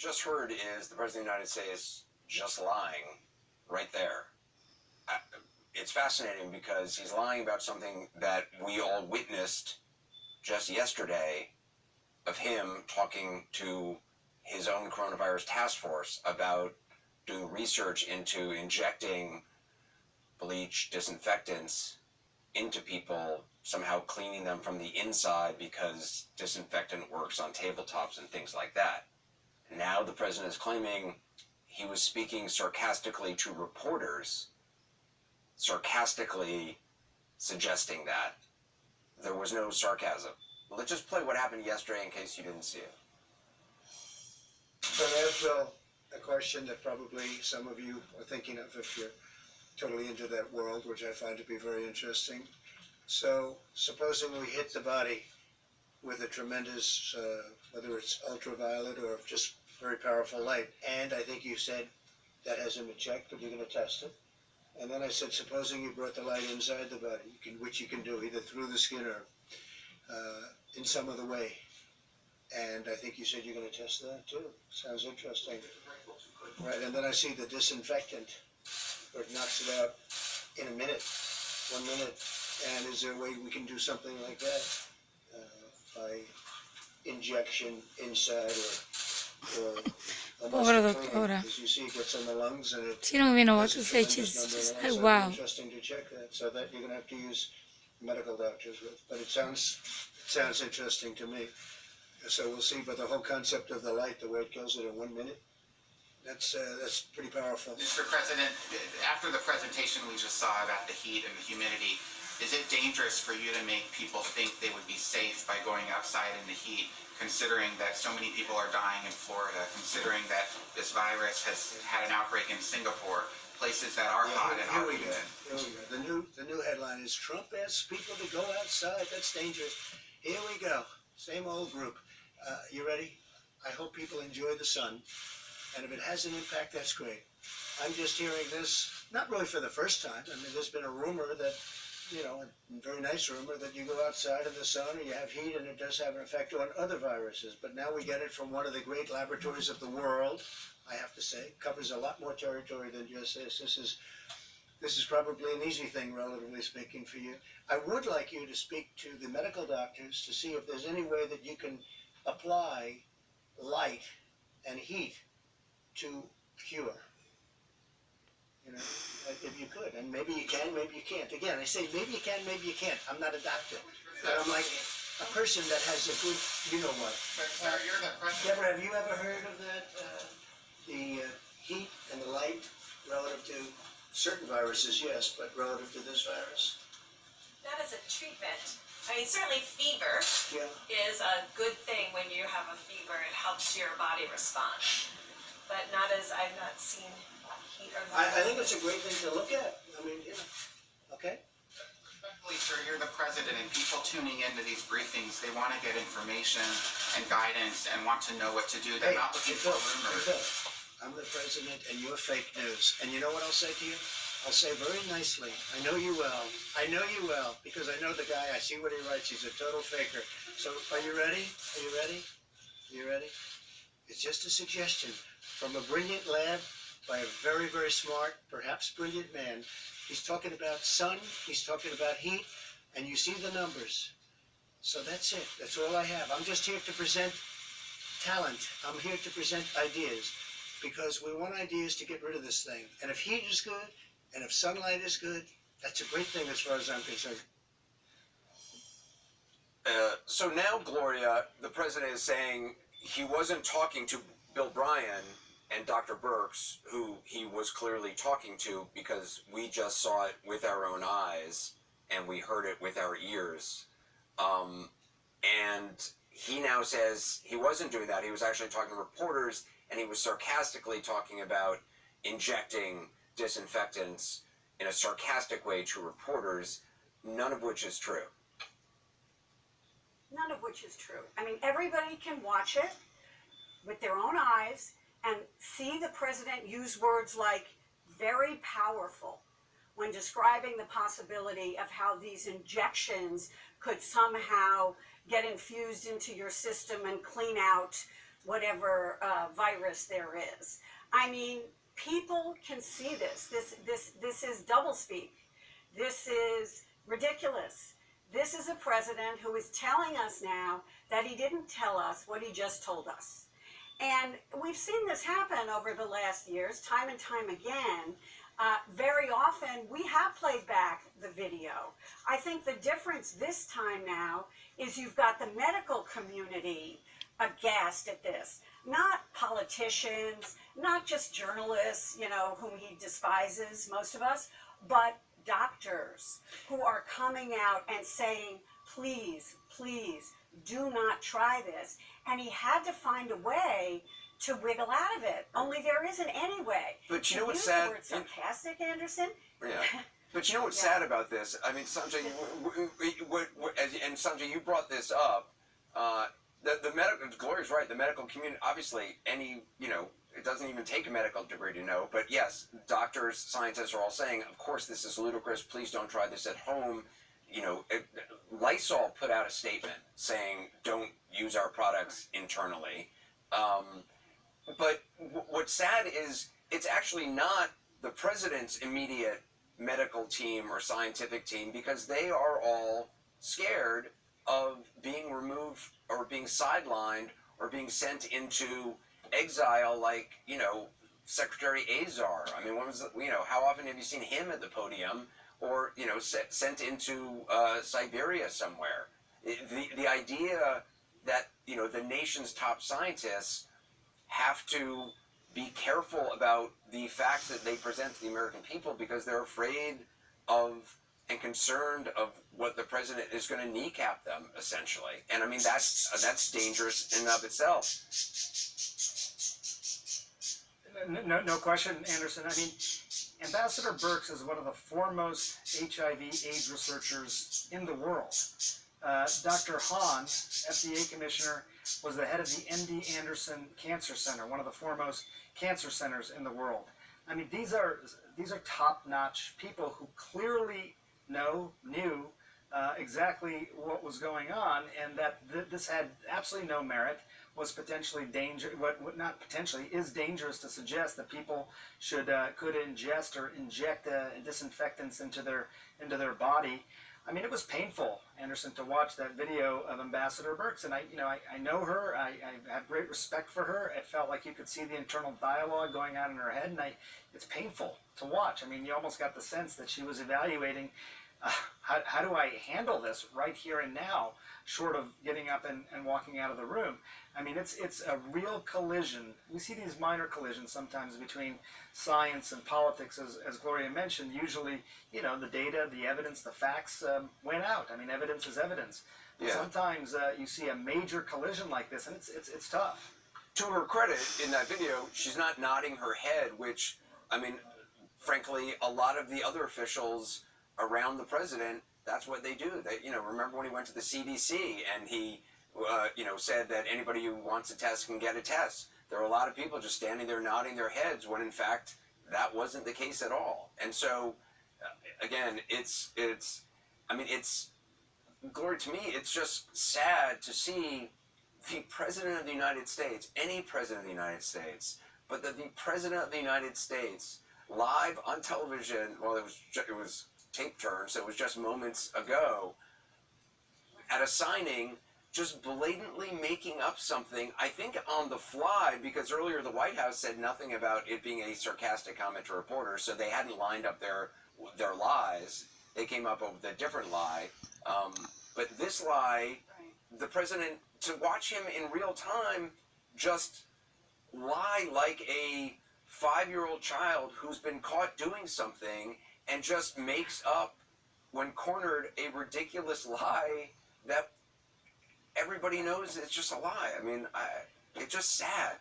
just heard is the President of the United States just lying right there. It's fascinating because he's lying about something that we all witnessed just yesterday of him talking to his own coronavirus task force about doing research into injecting bleach, disinfectants into people, somehow cleaning them from the inside because disinfectant works on tabletops and things like that. Now the president is claiming he was speaking sarcastically to reporters, sarcastically suggesting that. There was no sarcasm. Let's just play what happened yesterday in case you didn't see it. So there's a question that probably some of you are thinking of if you're totally into that world, which I find to be very interesting. So supposing we hit the body with a tremendous, whether it's ultraviolet or just very powerful light, and I think you said that hasn't been checked, but you're going to test it. And then I said, supposing you brought the light inside the body, which you can do either through the skin or in some other way. And I think you said you're going to test that too. Sounds interesting. Right, and then I see the disinfectant, where it knocks it out in a minute, 1 minute. And is there a way we can do something like that by injection inside or Povera dottora. as you see, it gets in the lungs and it Sì, non viene has what a to say. tremendous number of It's lungs. wow. So it's interesting to check that. So that you're going to have to use medical doctors with. But it sounds interesting to me. So we'll see. But the whole concept of the light, the way it kills it in 1 minute, that's pretty powerful. Mr. President, after the presentation we just saw about the heat and the humidity, is it dangerous for you to make people think they would be safe by going outside in the heat, considering that so many people are dying in Florida, considering that this virus has had an outbreak in Singapore, places that are hot and are humid? Here we go. The new headline is Trump asks people to go outside. That's dangerous. Here we go. Same old group. You ready? I hope people enjoy the sun. And if it has an impact, that's great. I'm just hearing this, not really for the first time. I mean, there's been a rumor that, a very nice rumor that you go outside in the sun and you have heat and it does have an effect on other viruses. But now we get it from one of the great laboratories of the world, I have to say. It covers a lot more territory than just this. This is probably an easy thing, relatively speaking, for you. I would like you to speak to the medical doctors to see if there's any way that you can apply light and heat to cure. If you could, and maybe you can, maybe you can't. Again, I say maybe you can, maybe you can't. I'm not a doctor, but I'm like a person that has a good, what. But sir, you're the president. Deborah, have you ever heard of that? The heat and the light relative to certain viruses, yes, but relative to this virus? That is a treatment. I mean, certainly fever is a good thing. When you have a fever, it helps your body respond. But not as I've not seen heat or light. I think it's a great thing to look at. I mean, okay? Respectfully, sir, you're the president, and people tuning into these briefings, they want to get information and guidance and want to know what to do. They're not looking for rumors. I'm the president, and you're fake news. And you know what I'll say to you? I'll say very nicely, I know you well. I know you well, because I know the guy. I see what he writes. He's a total faker. So are you ready? Are you ready? Are you ready? It's just a suggestion from a brilliant lab by a very, very smart, perhaps brilliant man. He's talking about sun, he's talking about heat, and you see the numbers. So that's it. That's all I have. I'm just here to present talent. I'm here to present ideas, because we want ideas to get rid of this thing. And if heat is good, and if sunlight is good, that's a great thing as far as I'm concerned. So now, Gloria, the president is saying he wasn't talking to Bill Bryan and Dr. Birx, who he was clearly talking to, because we just saw it with our own eyes and we heard it with our ears. And he now says he wasn't doing that. He was actually talking to reporters, and he was sarcastically talking about injecting disinfectants in a sarcastic way to reporters, none of which is true. None of which is true. I mean, everybody can watch it with their own eyes and see the president use words like very powerful when describing the possibility of how these injections could somehow get infused into your system and clean out whatever virus there is. I mean, people can see this. This is doublespeak. This is ridiculous. This is a president who is telling us now that he didn't tell us what he just told us. And we've seen this happen over the last years, time and time again. Very often, we have played back the video. I think the difference this time now is you've got the medical community aghast at this. Not politicians, not just journalists, you know, whom he despises, most of us, but doctors who are coming out and saying, please, please, do not try this. And he had to find a way to wiggle out of it. Only there isn't any way. But you know what's use sad? The word sarcastic, Anderson? Yeah. But you know what's sad about this? I mean, Sanjay, and Sanjay, you brought this up. The medical, Gloria's right. The medical community, obviously, it doesn't even take a medical degree to know. But yes, doctors, scientists are all saying, of course, this is ludicrous. Please don't try this at home. Lysol put out a statement saying, don't use our products internally. But what's sad is it's actually not the president's immediate medical team or scientific team, because they are all scared of being removed or being sidelined or being sent into exile, like, Secretary Azar. I mean, how often have you seen him at the podium, or, sent into Siberia somewhere? The idea that, the nation's top scientists have to be careful about the facts that they present to the American people because they're afraid of and concerned of what the president is going to kneecap them, essentially. And I mean, that's dangerous in and of itself. No question, Anderson. I mean, Ambassador Birx is one of the foremost HIV/AIDS researchers in the world. Dr. Hahn, FDA commissioner, was the head of the MD Anderson Cancer Center, one of the foremost cancer centers in the world. I mean, these are top-notch people who clearly knew exactly what was going on, and that this had absolutely no merit, was potentially not potentially, is dangerous to suggest that people could ingest or inject disinfectants into their body. I mean, it was painful, Anderson, to watch that video of Ambassador Birx, and I know her. I have great respect for her. It felt like you could see the internal dialogue going on in her head, and it's painful to watch. I mean, you almost got the sense that she was evaluating, how do I handle this right here and now, short of getting up and walking out of the room. I mean, it's a real collision. We see these minor collisions sometimes between science and politics, as Gloria mentioned. Usually, the data, the evidence, the facts win out. I mean, evidence is evidence. But sometimes you see a major collision like this, and it's tough. To her credit, in that video, she's not nodding her head, which, I mean, frankly, a lot of the other officials around the president, that's what they do. They, remember when he went to the CDC and he, said that anybody who wants a test can get a test. There were a lot of people just standing there nodding their heads when, in fact, that wasn't the case at all. And so, again, Gloria, to me, it's just sad to see the President of the United States, any President of the United States, but that the President of the United States, live on television, well, it was tape turned, so it was just moments ago, at a signing, just blatantly making up something, I think on the fly, because earlier the White House said nothing about it being a sarcastic comment to reporters, so they hadn't lined up their lies. They came up with a different lie. But this lie, the president, to watch him in real time just lie like a 5-year-old child who's been caught doing something and just makes up, when cornered, a ridiculous lie that everybody knows it's just a lie. I mean, it's just sad.